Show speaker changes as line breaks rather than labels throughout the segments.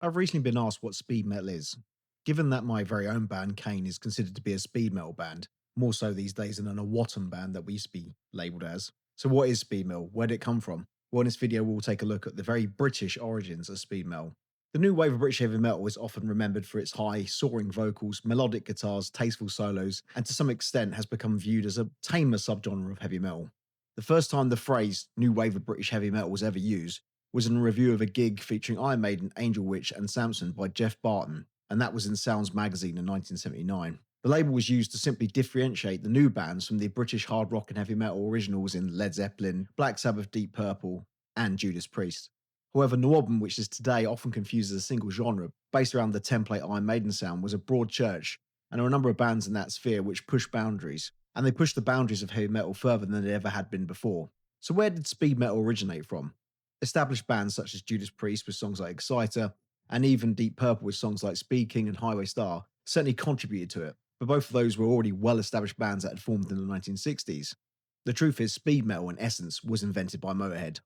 I've recently been asked what speed metal is. Given that my very own band, Kane, is considered to be a speed metal band, more so these days than an NWOBHM band that we used to be labelled as. So what is speed metal? Where did it come from? Well, in this video we'll take a look at the very British origins of speed metal. The new wave of British heavy metal is often remembered for its high, soaring vocals, melodic guitars, tasteful solos, and to some extent has become viewed as a tamer subgenre of heavy metal. The first time the phrase new wave of British heavy metal was ever used was in a review of a gig featuring Iron Maiden, Angel Witch, and Samson by Jeff Barton, and that was in Sounds magazine in 1979. The label was used to simply differentiate the new bands from the British hard rock and heavy metal originals in Led Zeppelin, Black Sabbath, Deep Purple, and Judas Priest. However, NWOBHM, which is today often confused as a single genre, based around the template Iron Maiden sound, was a broad church, and there are a number of bands in that sphere which pushed boundaries, and they pushed the boundaries of heavy metal further than they ever had been before. So where did speed metal originate from? Established bands such as Judas Priest with songs like Exciter, and even Deep Purple with songs like Speed King and Highway Star, certainly contributed to it, but both of those were already well-established bands that had formed in the 1960s. The truth is, speed metal in essence was invented by Motorhead.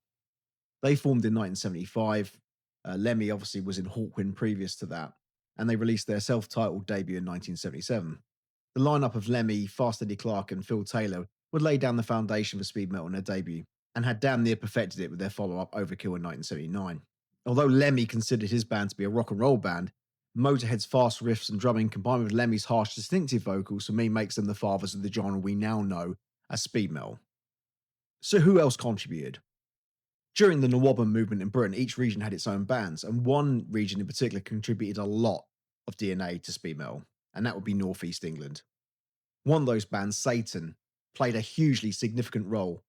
They formed in 1975, Lemmy obviously was in Hawkwind previous to that, and they released their self-titled debut in 1977. The lineup of Lemmy, Fast Eddie Clarke and Phil Taylor would lay down the foundation for speed metal in their debut, and had damn near perfected it with their follow-up Overkill in 1979. Although Lemmy considered his band to be a rock and roll band, Motorhead's fast riffs and drumming combined with Lemmy's harsh distinctive vocals for me makes them the fathers of the genre we now know as speed metal. So who else contributed? During the NWOBHM movement in Britain, each region had its own bands, and one region in particular contributed a lot of DNA to speed metal, and that would be North East England. One of those bands, Satan, played a hugely significant role.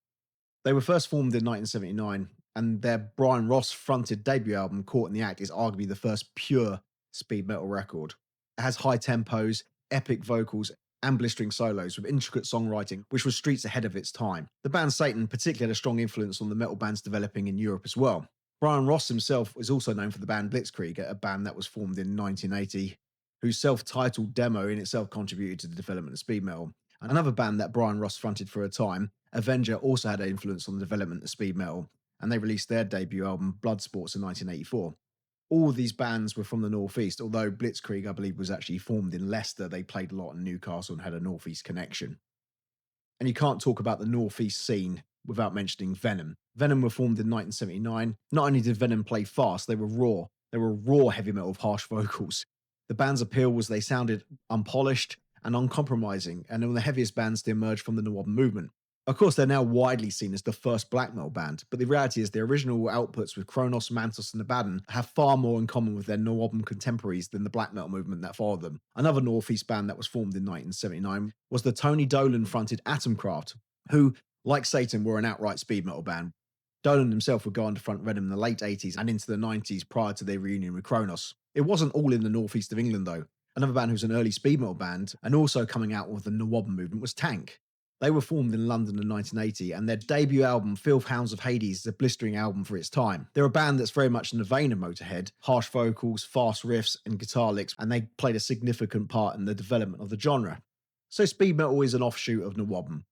They were first formed in 1979, and their Brian Ross fronted debut album, Caught in the Act, is arguably the first pure speed metal record. It has high tempos, epic vocals, and blistering solos with intricate songwriting, which was streets ahead of its time. The band Satan particularly had a strong influence on the metal bands developing in Europe as well. Brian Ross himself is also known for the band Blitzkrieg, a band that was formed in 1980, whose self-titled demo in itself contributed to the development of speed metal. Another band that Brian Ross fronted for a time, Avenger, also had an influence on the development of speed metal, and they released their debut album Bloodsports in 1984. All of these bands were from the Northeast, although Blitzkrieg, I believe, was actually formed in Leicester. They played a lot in Newcastle and had a Northeast connection. And you can't talk about the Northeast scene without mentioning Venom. Venom were formed in 1979. Not only did Venom play fast, they were raw. They were raw heavy metal with harsh vocals. The band's appeal was they sounded unpolished and uncompromising, and they were the heaviest bands to emerge from the NWOBHM movement. Of course, they're now widely seen as the first black metal band, but the reality is their original outputs with Kronos, Mantos and Abaddon have far more in common with their NWOBHM contemporaries than the black metal movement that followed them. Another Northeast band that was formed in 1979 was the Tony Dolan-fronted Atomcraft, who, like Satan, were an outright speed metal band. Dolan himself would go on to front Venom in the late 80s and into the 90s prior to their reunion with Kronos. It wasn't all in the northeast of England though. Another band who's an early speed metal band and also coming out with the NWOBHM movement was Tank. They were formed in London in 1980, and their debut album, Filth Hounds of Hades, is a blistering album for its time. They're a band that's very much in the vein of Motorhead, harsh vocals, fast riffs, and guitar licks, and they played a significant part in the development of the genre. So speed metal is an offshoot of NWOBHM.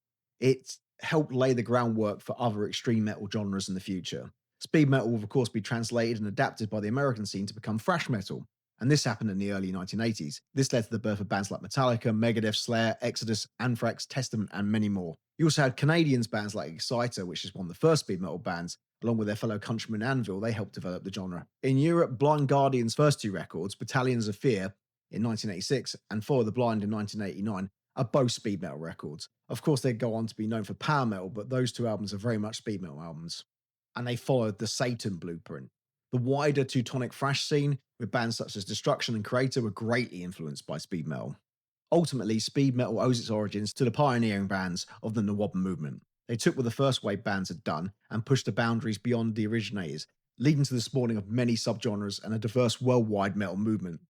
It helped lay the groundwork for other extreme metal genres in the future. Speed metal will of course be translated and adapted by the American scene to become thrash metal, and this happened in the early 1980s. This led to the birth of bands like Metallica, Megadeth, Slayer, Exodus, Anthrax, Testament, and many more. You also had Canadians bands like Exciter, which is one of the first speed metal bands, along with their fellow countryman Anvil. They helped develop the genre. In Europe, Blind Guardian's first two records, Battalions of Fear in 1986 and Follow the Blind in 1989, are both speed metal records. Of course, they'd go on to be known for power metal, but those two albums are very much speed metal albums. And they followed the Satan blueprint. The wider Teutonic thrash scene, with bands such as Destruction and Creator, were greatly influenced by speed metal. Ultimately, speed metal owes its origins to the pioneering bands of the NWOBHM movement. They took what the first wave bands had done and pushed the boundaries beyond the originators, leading to the spawning of many subgenres and a diverse worldwide metal movement.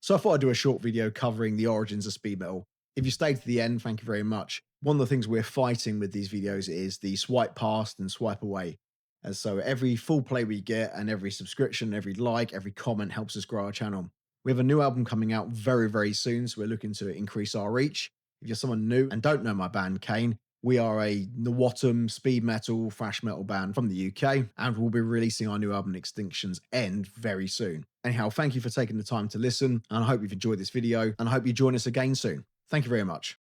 So I thought I'd do a short video covering the origins of speed metal. If you stayed to the end, thank you very much. One of the things we're fighting with these videos is the swipe past and swipe away. And so every full play we get and every subscription, every like, every comment helps us grow our channel. We have a new album coming out very, very soon, so we're looking to increase our reach. If you're someone new and don't know my band, Kane, We are a NWOBHM speed metal, thrash metal band from the UK, and we'll be releasing our new album Extinction's End very soon. Anyhow, thank you for taking the time to listen, and I hope you've enjoyed this video, and I hope you join us again soon. Thank you very much.